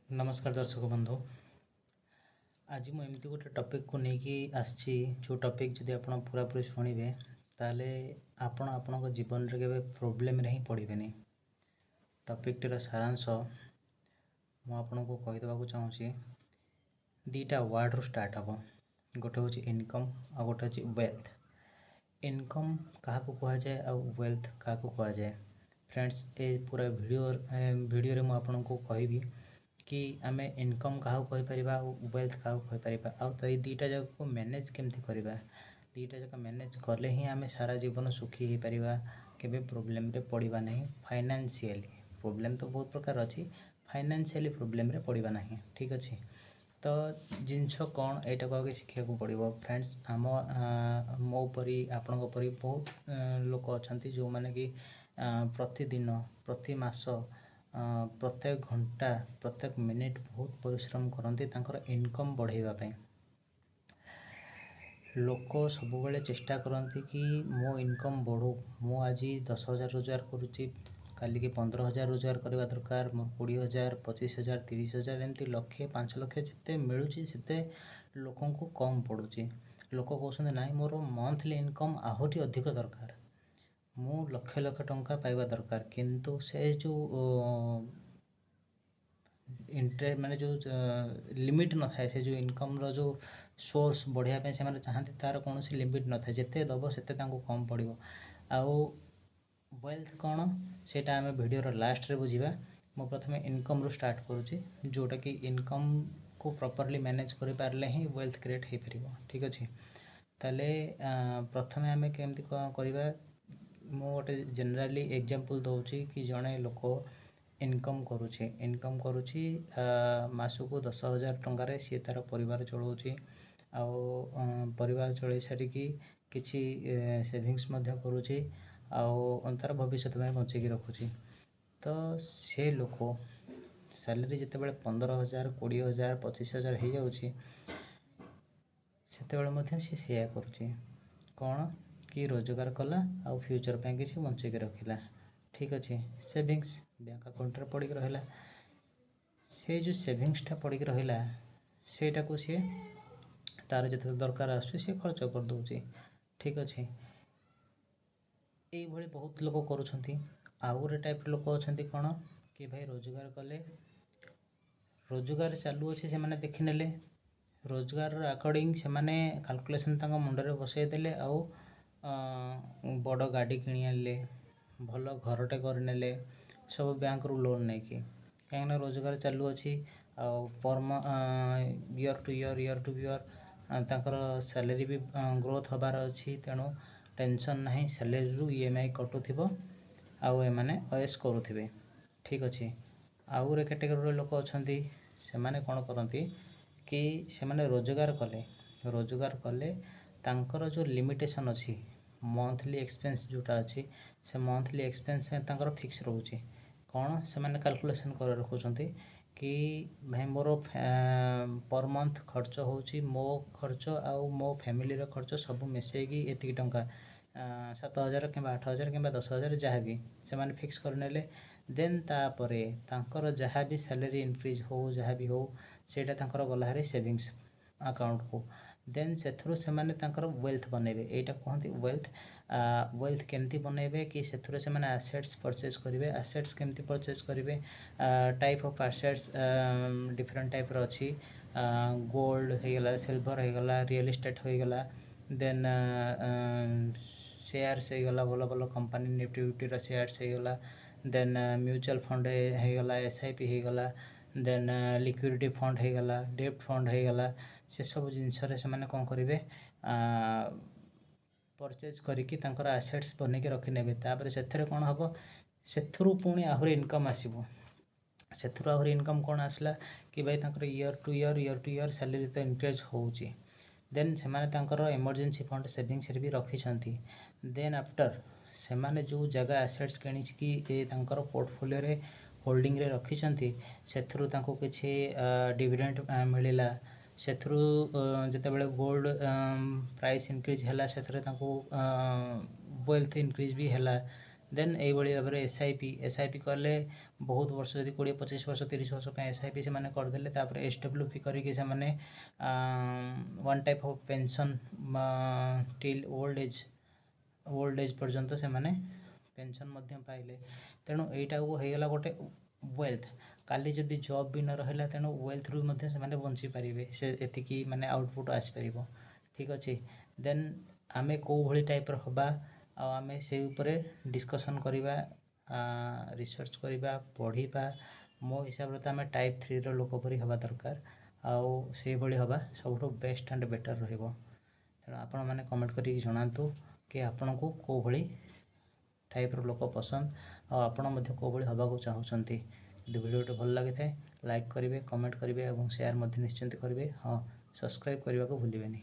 नमस्कार दर्शक बंधु। आज मुझे एमती गोटे टॉपिक को लेकिन आसी जो टॉपिक जदि आप पूरापूरी शुणवे ताले आपण आपण जीवन रे केबे प्रोब्लेम रे ही पड़े। टॉपिक टीर सारांश मु आपन को कहीदेवा चाहूँगी। दीटा वर्ड रु स्टार्ट हम। गोटे हूँ इनकम आ गोटे हूँ वेल्थ। इनकम क्या कह जाए आ वेल्थ क्या कह जाए। फ्रेंड्स ए पूरा वीडियो रे मु आपन को कहबी कि आमे इनकम क्या कहीपर वेल्थ क्या कहीपर आई दुईटा जाक को मैनेज केमती करवा। दुईटा जाक मैनेज कले ही आमे सारा जीवन सुखी हो पार केबे प्रोब्लेम रे पड़वा नहीं। फाइनेंशियली प्रोब्लेम तो बहुत प्रकार अच्छी, फाइनेंशियली प्रोब्लेम रे पड़वा नहीं। ठीक अच्छे तो जिनस कौन यहाँ को आगे शिखा पड़ो। फ्रेंड्स आम मो परी आपण परी बहुत लोक अच्छा जो मैंने कि प्रतिदिन प्रति मास प्रत्येक घंटा प्रत्येक मिनिट बहुत परिश्रम करते तांकर इनकम बढ़ाइवाई। लोक सब चेष्टा करती कि मो इनकम बढ़ू, मु आज 10,000 रोजगार करुच्ची, काली की 15,000 रोजगार करवा दरकार, मोर 20,000 25,000 30,000 एमती लक्षे 5 लक्ष जिते मिलूँ से लोक को कम पड़ुची। लोक कहते ना मोर मंथली इनकम आहरी अधिक दरकार, मु लक्ष लक्ष टंका पाइबा दरकार। किंतु से जो माने जो लिमिट न थाए, से जो इनकम रो जो सोर्स बढ़िया से माने चाहते तार कौन सी लिमिट न थाए, जिते दब से कम पड़ो। आउ वेल्थ कौन सेटा आम वीडियो लास्ट रे बुझा। मु प्रथम इनकम रू स्टार्ट करुच्ची, जोटा कि इनकम को प्रॉपर्ली मैनेज कर पारे ही वेल्थ क्रिएट हो पार। ठीक अच्छे ताले प्रथम आम केमती करवा। मु गोटे जनराली एग्जांपल दूसरी कि जड़े लोक इनकम करुच्ची मासको 10,000 टंकार सी तार परिवार चलाऊँगी। परिवार चल सारिकी किसी सेविंग्स करुच्ची तार भविष्य में बचेकी रखुची। तो से लोक सैलरी जिते बड़े 15,000 20,000 25,000 हो जाऊँगी से सी करुच्ची कौन कि रोजगार कला आउ फ्यूचर पे किसी बचेकी रखिला। ठीक अच्छे सेविंग्स बैंक अकाउंट पड़ी रहा, से जो सेविंग्सटा पड़ी रहा सेटा को सी तार जो दरकार आसुच्छी सी खर्च कर दूची। ठीक अच्छे ये बहुत लोग करुँच। आउ गोटे टाइप लोक अच्छा कौन कि भाई रोजगार कले, रोजगार चालू अच्छे से देखने रोजगार अकॉर्डिंग से कैलकुलेशन मुंडे बसईदे आउ बड़ गाड़ी किणी आनले, भल घरटे करने सब बैंक रू लोन नहीं कि कहीं रोजगार चालू अच्छी पर ईयर टू ईयर तांकर सैलरी भी ग्रोथ हबार अच्छी। तेणु टेंशन नहीं, सैलरी रू EMI कटुथिबो आउ एमाने अयस करुथिबे। ठीक अच्छे आउ गोटे कैटेगोरी लोक अच्छा से माने कौन करती कि से माने रोजगार कले तांकर जो लिमिटेशन अच्छी मंथली एक्सपेंस जोटा अच्छी से मंथली एक्सपेंस तांकर फिक्स रोचे। कौन से माने कैलकुलेशन कर रखुचंती कि भाई मोर पर मंथ खर्च होची, मो खर्च आउ मो फैमिली रो खर्च सब मिसेगी एतिक टंका 7,000 कि 8,000 कि 10,000 जहाँ भी से फिक्स करने। देन तापरे तांकर जहाँ भी सैलरी इंक्रीज हो जहाँ भी हो सेटा तांकर गलाहारी सेविंग्स अकाउंट को। देन से वेल्थ बनइबे, यहाँ कहते वेल्थ। वेल्थ केमती बनइबे कि से एसेट्स परचेज करेंगे। एसेट्स केमती परचेज करेंगे, type of assets different type रो अच्छी। गोल्ड होगला, सिल्वर होगला, रियल एस्टेट होगला, देन शेयर्स होगला, भल भल कंपनी निफ्टी शेयर्स होगला, देन म्यूचुअल फंड होगला, SIP होगला, देन लिक्विडिटी फंड होगला, डेप्ट फंड होगला। से सब जिनस कौन करेंगे परचेज करिकी तांकर एसेट्स बनैकी रखिने। तापर से कौन हम से पुणी आहरी इनकम आसो। से आहरी इनकम कौन आसला कि भाई तांकर ईयर टू ईयर सैलरी तो इनक्रीज होची। देन से इमरजेंसी फंड सेविंग्स भी रखिछंती। देन आफ्टर से जो जगह एसेट्स कि तांकर पोर्टफोलियो रे होल्डिंग रे रखिछंती सेथरु तांको किछि डिविडेंड मिलिला। सेथरु जते बेले गोल्ड प्राइस इंक्रीज हैला सेथरे तांको वेल्थ इंक्रीज भी हैला। ଦେନ୍ ଏଇଭଳି ଭାବରେ ଏସ୍ ଆଇ ପି କଲେ ବହୁତ ବର୍ଷ, ଯଦି 20-25 ବର୍ଷ 30 ବର୍ଷ ପାଇଁ ଏସ୍ ଆଇ ପି ସେମାନେ କରିଦେଲେ, ତାପରେ SWP କରିକି ସେମାନେ one type of pension till old age ପର୍ଯ୍ୟନ୍ତ ସେମାନେ ପେନ୍ସନ୍ ମଧ୍ୟ ପାଇଲେ। ତେଣୁ ଏଇଟାକୁ ହେଇଗଲା ଗୋଟେ ୱେଲ୍ଥ। କାଲି ଯଦି ଜବ୍ ବି ନ ରହିଲା, ତେଣୁ ୱେଲ୍ଥରୁ ମଧ୍ୟ ସେମାନେ ବଞ୍ଚିପାରିବେ, ସେ ଏତିକି ମାନେ ଆଉଟପୁଟ୍ ଆସିପାରିବ। ଠିକ୍ ଅଛି। ଦେନ୍ ଆମେ କେଉଁ ଭଳି ଟାଇପ୍ର ହେବା, ଆଉ ଆମେ ସେଇ ଉପରେ ଡିସ୍କସନ୍ କରିବା, ରିସର୍ଚ୍ଚ କରିବା, ପଢ଼ିବା। ମୋ ହିସାବରେ ତ ଆମେ ଟାଇପ୍ 3ର ଲୋକ ପରି ହେବା ଦରକାର, ଆଉ ସେଇଭଳି ହେବା ସବୁଠୁ ବେଷ୍ଟ ଆଣ୍ଡ ବେଟର୍ ରହିବ। ତେଣୁ ଆପଣମାନେ କମେଣ୍ଟ କରିକି ଜଣାନ୍ତୁ କି ଆପଣଙ୍କୁ କେଉଁ ଭଳି ଟାଇପ୍ର ଲୋକ ପସନ୍ଦ, ଆଉ ଆପଣ ମଧ୍ୟ କେଉଁ ଭଳି ହେବାକୁ ଚାହୁଁଛନ୍ତି। ଯଦି ଭିଡ଼ିଓଟି ଭଲ ଲାଗିଥାଏ, ଲାଇକ୍ କରିବେ, କମେଣ୍ଟ କରିବେ ଏବଂ ସେୟାର ମଧ୍ୟ ନିଶ୍ଚିନ୍ତ କରିବେ। ହଁ, ସବସ୍କ୍ରାଇବ୍ କରିବାକୁ ଭୁଲିବେନି।